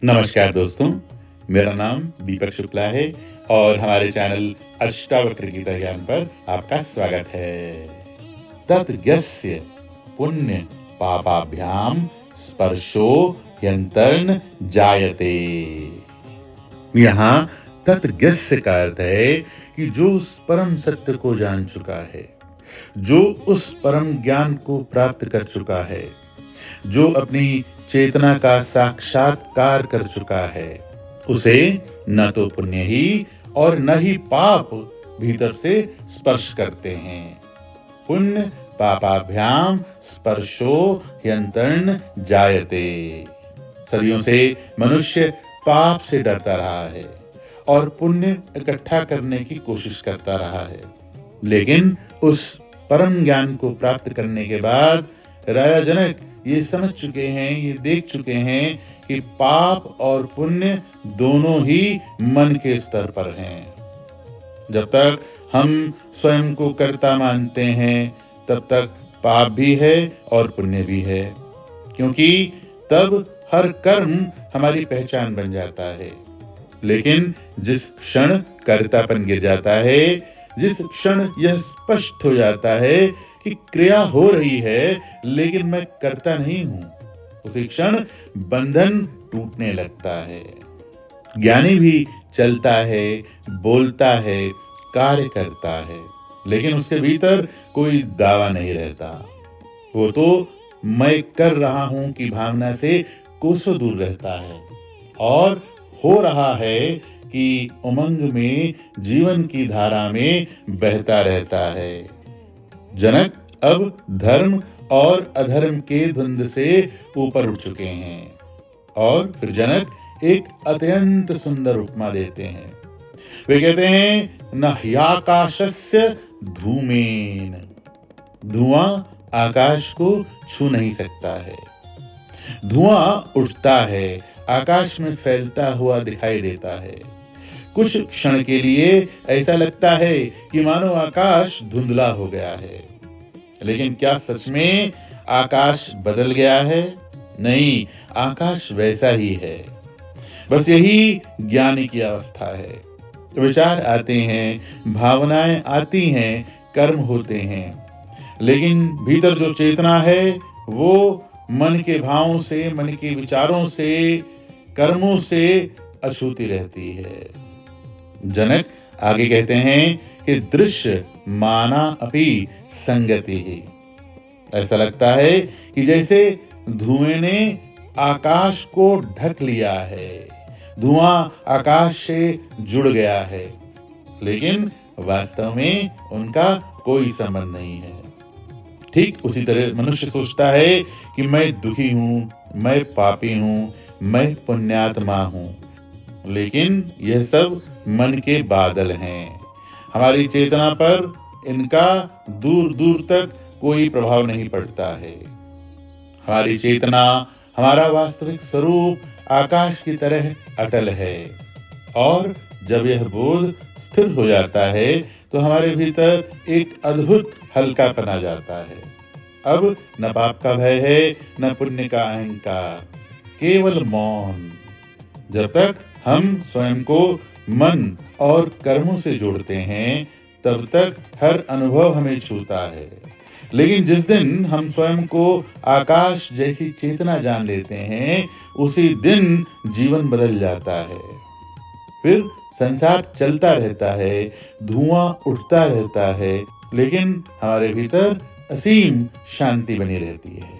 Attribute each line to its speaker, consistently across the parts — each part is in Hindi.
Speaker 1: नमस्कार दोस्तों, मेरा नाम दीपक शुक्ला है और हमारे चैनल अष्टावक्र गीता ज्ञान पर आपका स्वागत है। तत् यस्य पुण्य पापाभ्याम स्पर्शो ह्यंतर्न जायते। यहाँ तत् यस्य का अर्थ है कि जो उस परम सत्य को जान चुका है, जो उस परम ज्ञान को प्राप्त कर चुका है, जो अपनी चेतना का साक्षात्कार कर चुका है, उसे न तो पुण्य ही और न ही पाप भीतर से स्पर्श करते हैं। पुण्य पापाभ्याम स्पर्शो ह्यंतर्न जायते। सदियों से मनुष्य पाप से डरता रहा है और पुण्य इकट्ठा करने की कोशिश करता रहा है, लेकिन उस परम ज्ञान को प्राप्त करने के बाद राजा जनक ये समझ चुके हैं, ये देख चुके हैं कि पाप और पुण्य दोनों ही मन के स्तर पर हैं। जब तक हम स्वयं को कर्ता मानते हैं, तब तक पाप भी है और पुण्य भी है, क्योंकि तब हर कर्म हमारी पहचान बन जाता है। लेकिन जिस क्षण कर्तापन गिर जाता है, जिस क्षण यह स्पष्ट हो जाता है कि क्रिया हो रही है लेकिन मैं करता नहीं हूं, उसी क्षण बंधन टूटने लगता है। ज्ञानी भी चलता है, बोलता है, कार्य करता है, लेकिन उसके भीतर कोई दावा नहीं रहता। वो तो मैं कर रहा हूं की भावना से कोसों दूर रहता है और हो रहा है कि उमंग में, जीवन की धारा में बहता रहता है। जनक अब धर्म और अधर्म के द्वंद्व से ऊपर उठ चुके हैं और फिर जनक एक अत्यंत सुंदर उपमा देते हैं। वे कहते हैं, न ह्याकाशस्य धूमेन। धुआं आकाश को छू नहीं सकता है। धुआं उठता है, आकाश में फैलता हुआ दिखाई देता है। कुछ क्षण के लिए ऐसा लगता है कि मानो आकाश धुंधला हो गया है, लेकिन क्या सच में आकाश बदल गया है? नहीं, आकाश वैसा ही है। बस यही ज्ञानी की अवस्था है। विचार आते हैं, भावनाएं आती हैं, कर्म होते हैं, लेकिन भीतर जो चेतना है वो मन के भावों से, मन के विचारों से, कर्मों से अछूती रहती है। जनक आगे कहते हैं कि दृश्य माना अपि संगति ही। ऐसा लगता है कि जैसे धुएं ने आकाश को ढक लिया है, धुआं आकाश से जुड़ गया है, लेकिन वास्तव में उनका कोई संबंध नहीं है। ठीक उसी तरह मनुष्य सोचता है कि मैं दुखी हूं, मैं पापी हूं, मैं पुण्यात्मा हूं, लेकिन यह सब मन के बादल हैं। हमारी चेतना पर इनका दूर दूर तक कोई प्रभाव नहीं पड़ता है। हमारी चेतना, हमारा वास्तविक स्वरूप आकाश की तरह अटल है और जब यह बोध स्थिर हो जाता है तो हमारे भीतर एक अद्भुत हल्कापन आ जाता है। अब न पाप का भय है, न पुण्य का अहंकार, केवल मौन। जब तक हम स्वयं को मन और कर्मों से जोड़ते हैं, तब तक हर अनुभव हमें छूता है, लेकिन जिस दिन हम स्वयं को आकाश जैसी चेतना जान लेते हैं, उसी दिन जीवन बदल जाता है। फिर संसार चलता रहता है, धुआं उठता रहता है, लेकिन हमारे भीतर असीम शांति बनी रहती है।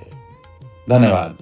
Speaker 1: धन्यवाद।